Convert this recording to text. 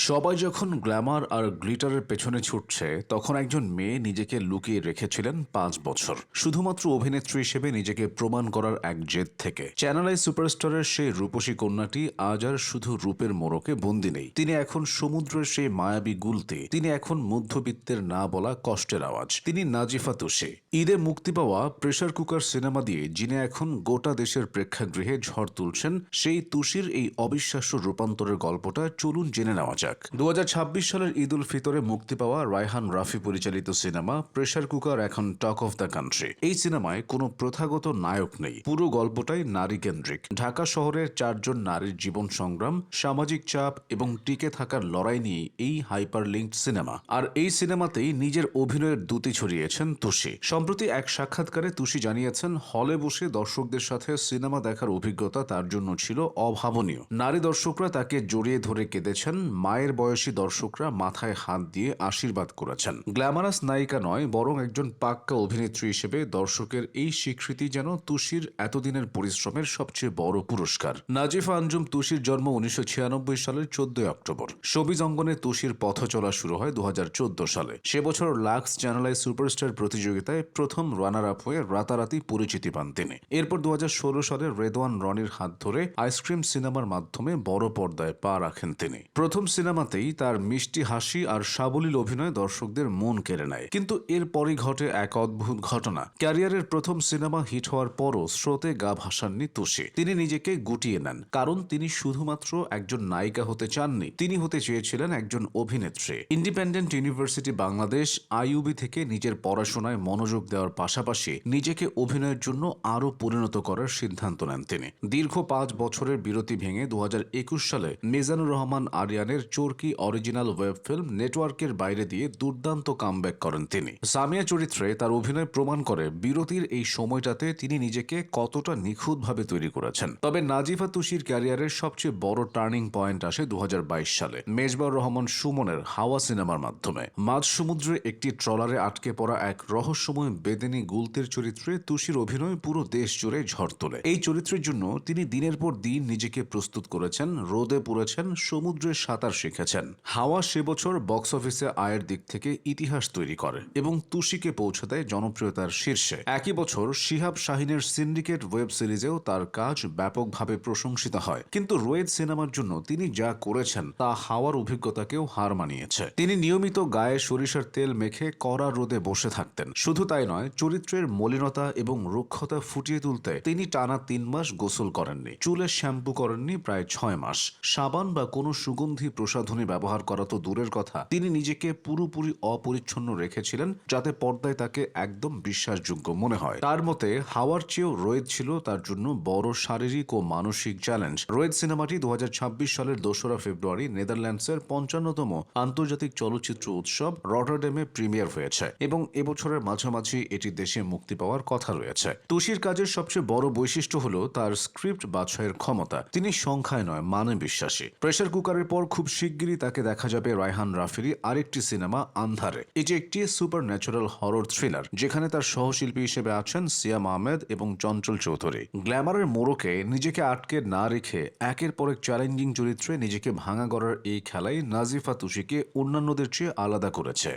সবাই যখন গ্ল্যামার আর গ্লিটারের পেছনে ছুটছে তখন একজন মেয়ে নিজেকে লুকিয়ে রেখেছিলেন 5 বছর শুধুমাত্র অভিনেত্রী হিসেবে নিজেকে প্রমাণ করার এক জেদ থেকে। চ্যানেল আই সুপারস্টারের সেই রূপসী কন্যাটি আজ আর শুধু রূপের মোড়কে বন্দী নেই। তিনি এখন সমুদ্রের সেই মায়াবী গুলতি, তিনি এখন মধ্যবিত্তের না বলা কষ্টের আওয়াজ। তিনি নাজিফা তুষি। ঈদে মুক্তি পাওয়া প্রেসার কুকার সিনেমা দিয়ে যিনি এখন গোটা দেশের প্রেক্ষাগৃহে ঝড় তুলছেন, সেই তুষির এই অবিশ্বাস্য রূপান্তরের গল্পটা চলুন জেনে নেওয়া যাক। 2026 সালের ঈদ উল ফিতরে মুক্তি পাওয়া রায়হান রাফি পরিচালিত সিনেমা প্রেসার কুকার এখন টক অফ দ্য কান্ট্রি। এই সিনেমায় কোনো প্রথাগত নায়ক নেই, পুরো গল্পটাই নারী কেন্দ্রিক। ঢাকা শহরের 4জন নারীর জীবন সংগ্রাম, সামাজিক চাপ এবং টিকে থাকার লড়াই নিয়ে এই হাইপার লিঙ্কড সিনেমা। আর এই সিনেমাতেই নিজের অভিনয়ের দ্যুতি ছড়িয়েছেন তুষি। সম্প্রতি এক সাক্ষাৎকারে তুষি জানিয়েছেন, হলে বসে দর্শকদের সাথে সিনেমা দেখার অভিজ্ঞতা তার জন্য ছিল অভাবনীয়। নারী দর্শকরা তাকে জড়িয়ে ধরে কেঁদেছেন, মায়ের বয়সী দর্শকরা মাথায় হাত দিয়ে আশীর্বাদ করেছেন। গ্ল্যামারাস নায়িকা নয়, বরং একজন পাক্কা অভিনেত্রী হিসেবে দর্শকের এই স্বীকৃতি যেন তুষির এতদিনের পরিশ্রমের সবচেয়ে বড় পুরস্কার। নাজিফা আঞ্জুম তুষির জন্ম 1996 সালের 14 অক্টোবর। শোবিজ অঙ্গনে তুষির পথ চলা শুরু হয় 2014 সালে। সে বছর লাক্স চ্যানেল আই সুপারস্টার প্রতিযোগিতায় প্রথম রানার আপ হয়ে রাতারাতি পরিচিতি পান তিনি। এরপর 2016 সালে রেদওয়ান রনির হাত ধরে আইসক্রিম সিনেমার মাধ্যমে বড় পর্দায় পা রাখেন তিনি। প্রথম সিনেমাতেই তার মিষ্টি হাসি আর সাবলীল অভিনয় দর্শকদের মন কেড়ে নেয়। কিন্তু এরপরই ঘটে এক অদ্ভুত ঘটনা। ক্যারিয়ারের প্রথম সিনেমা হিট হওয়ার পরও স্রোতে গা ভাসাননি তুষি। তিনি নিজেকে গুটিয়ে নেন, কারণ তিনি শুধুমাত্র একজন নায়িকা হতে চাননি, তিনি হতে চেয়েছিলেন একজন অভিনেত্রী। ইন্ডিপেন্ডেন্ট ইউনিভার্সিটি বাংলাদেশ আইইউবি থেকে নিজের পড়াশোনায় মনোযোগ দেওয়ার পাশাপাশি নিজেকে অভিনয়ের জন্য আরও পরিণত করার সিদ্ধান্ত নেন তিনি। দীর্ঘ 5 বছরের বিরতি ভেঙে 2021 সালে মিজানুর রহমান আরিয়ানের চরকি অরিজিনাল ওয়েব ফিল্ম নেটওয়ার্কের বাইরে দিয়ে দুর্দান্ত কামব্যাক করেন তিনি। সামিয়া চরিত্রে তার অভিনয় প্রমাণ করে বিরতির এই সময়টাতে তিনি নিজেকে কতটা নিখুঁতভাবে তৈরি করেছেন। তবে নাজিফা তুষির ক্যারিয়ারের সবচেয়ে বড় টার্নিং পয়েন্ট আসে 2022 সালে মেজবাউর রহমান সুমনের হাওয়া সিনেমার মাধ্যমে। মাঝ সমুদ্রে একটি ট্রলারে আটকে পড়া এক রহস্যময় বেদেনী গুলতের চরিত্রে তুষির অভিনয় পুরো দেশ জুড়ে ঝড় তোলে। এই চরিত্রের জন্য তিনি দিনের পর দিন নিজেকে প্রস্তুত করেছেন, রোদে পুড়েছেন, সমুদ্রে সাঁতার শিখেছেন। হাওয়া সে বছর বক্স অফিসে আয়ের দিক থেকে ইতিহাস তৈরি করে এবং তুষিকে পৌঁছে দেয় জনপ্রিয়তার শীর্ষে। একই বছর শিহাব শাহিনের সিন্ডিকেট ওয়েব সিরিজেও তার কাজ ব্যাপকভাবে প্রশংসিত হয়। কিন্তু রোয়েদ সিনেমার জন্য তিনি যা করেছেন তা হাওয়ার অভিজ্ঞতাকেও হার মানিয়েছে। তিনি নিয়মিত গায়ে সরিষার তেল মেখে কড়া রোদে বসে থাকতেন। শুধু তাই নয়, চরিত্রের মলিনতা এবং রুক্ষতা ফুটিয়ে তুলতে তিনি টানা 3 মাস গোসল করেননি, চুলে শ্যাম্পু করেননি প্রায় 6 মাস। সাবান বা কোনো সুগন্ধি প্রসাধনী ব্যবহার করা তো দূরের কথা, তিনি নিজেকে পুরোপুরি অপরিচ্ছন্ন রেখেছিলেন যাতে পর্দায় তাকে একদম বিশ্বাসযোগ্য মনে হয়। তার মতে হাওয়ার চেয়েও রোয়েদ ছিল তার জন্য বড় শারীরিক ও মানসিক চ্যালেঞ্জ। রোয়েদ সিনেমাটি 2026 সালের 2রা ফেব্রুয়ারি নেদারল্যান্ডসের 55তম আন্তর্জাতিক চলচ্চিত্র উৎসব রটারড্যামে প্রিমিয়ার হয়েছে এবং এবছরের মাঝামাঝি এটি দেশে মুক্তি পাওয়ার কথা রয়েছে। তুষির কাজের সবচেয়ে বড় বৈশিষ্ট্য হলো তার স্ক্রিপ্ট বাছাইয়ের ক্ষমতা। তিনি সংখ্যায় নয়, মানে বিশ্বাসী। প্রেসার কুকারের পর খুব শিগগিরই তাকে দেখা যাবে রায়হান রাফির আরেকটি সিনেমা আন্ধারে। এটি একটি সুপার ন্যাচারাল হরর থ্রিলার, যেখানে তার সহশিল্পী হিসেবে আছেন সিয়াম আহমেদ এবং চঞ্চল চৌধুরী। গ্ল্যামারের মোড়কে নিজেকে আটকে না রেখে একের পর এক চ্যালেঞ্জিং চরিত্রে নিজেকে ভাঙা করার এই খেলাই নাজিফা তুষিকে অন্যান্যদের চেয়ে আলাদা করেছে।